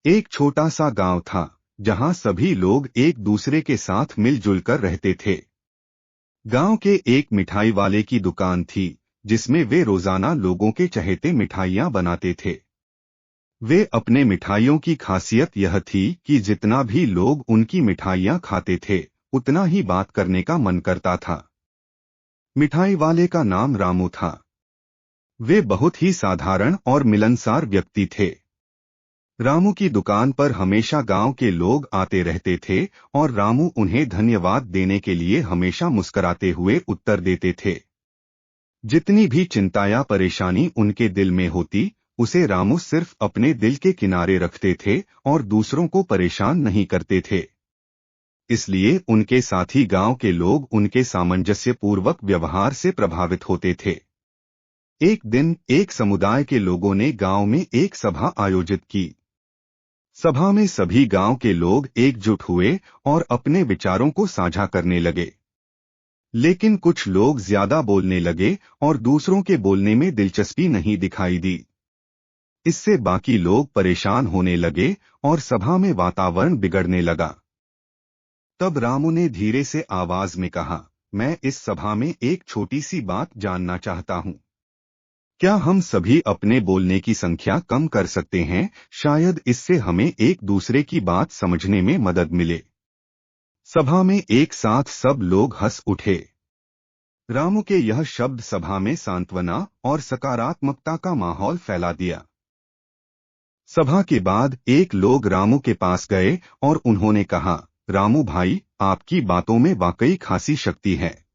एक छोटा सा गांव था जहां सभी लोग एक दूसरे के साथ मिलजुल कर रहते थे। गांव के एक मिठाई वाले की दुकान थी जिसमें वे रोजाना लोगों के चहेते मिठाइयां बनाते थे। वे अपने मिठाइयों की खासियत यह थी कि जितना भी लोग उनकी मिठाइयां खाते थे उतना ही बात करने का मन करता था। मिठाई वाले का नाम रामू था। वे बहुत ही साधारण और मिलनसार व्यक्ति थे। रामू की दुकान पर हमेशा गांव के लोग आते रहते थे और रामू उन्हें धन्यवाद देने के लिए हमेशा मुस्कुराते हुए उत्तर देते थे। जितनी भी चिंता या परेशानी उनके दिल में होती उसे रामू सिर्फ अपने दिल के किनारे रखते थे और दूसरों को परेशान नहीं करते थे। इसलिए उनके साथी गांव के लोग उनके सामंजस्यपूर्वक व्यवहार से प्रभावित होते थे। एक दिन एक समुदाय के लोगों ने गांव में एक सभा आयोजित की। सभा में सभी गांव के लोग एकजुट हुए और अपने विचारों को साझा करने लगे। लेकिन कुछ लोग ज्यादा बोलने लगे और दूसरों के बोलने में दिलचस्पी नहीं दिखाई दी। इससे बाकी लोग परेशान होने लगे और सभा में वातावरण बिगड़ने लगा। तब रामू ने धीरे से आवाज में कहा, मैं इस सभा में एक छोटी सी बात जानना चाहता हूं। क्या हम सभी अपने बोलने की संख्या कम कर सकते हैं? शायद इससे हमें एक दूसरे की बात समझने में मदद मिले। सभा में एक साथ सब लोग हंस उठे। रामू के यह शब्द सभा में सांत्वना और सकारात्मकता का माहौल फैला दिया। सभा के बाद एक लोग रामू के पास गए और उन्होंने कहा, रामू भाई, आपकी बातों में वाकई खासी शक्ति है।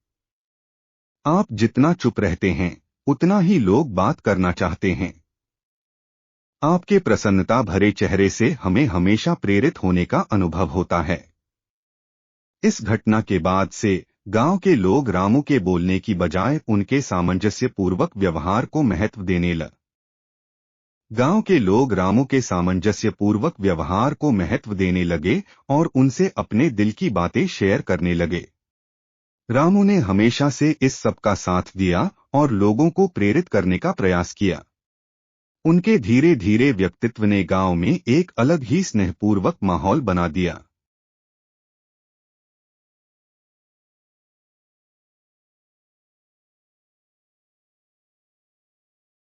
आप जितना चुप रहते हैं उतना ही लोग बात करना चाहते हैं। आपके प्रसन्नता भरे चेहरे से हमें हमेशा प्रेरित होने का अनुभव होता है। इस घटना के बाद से गांव के लोग रामू के बोलने की बजाय उनके सामंजस्यपूर्वक व्यवहार को महत्व देने लगे। गांव के लोग रामू के सामंजस्यपूर्वक व्यवहार को महत्व देने लगे और उनसे अपने दिल की बातें शेयर करने लगे। रामू ने हमेशा से इस सब का साथ दिया और लोगों को प्रेरित करने का प्रयास किया। उनके धीरे धीरे व्यक्तित्व ने गांव में एक अलग ही स्नेहपूर्वक माहौल बना दिया।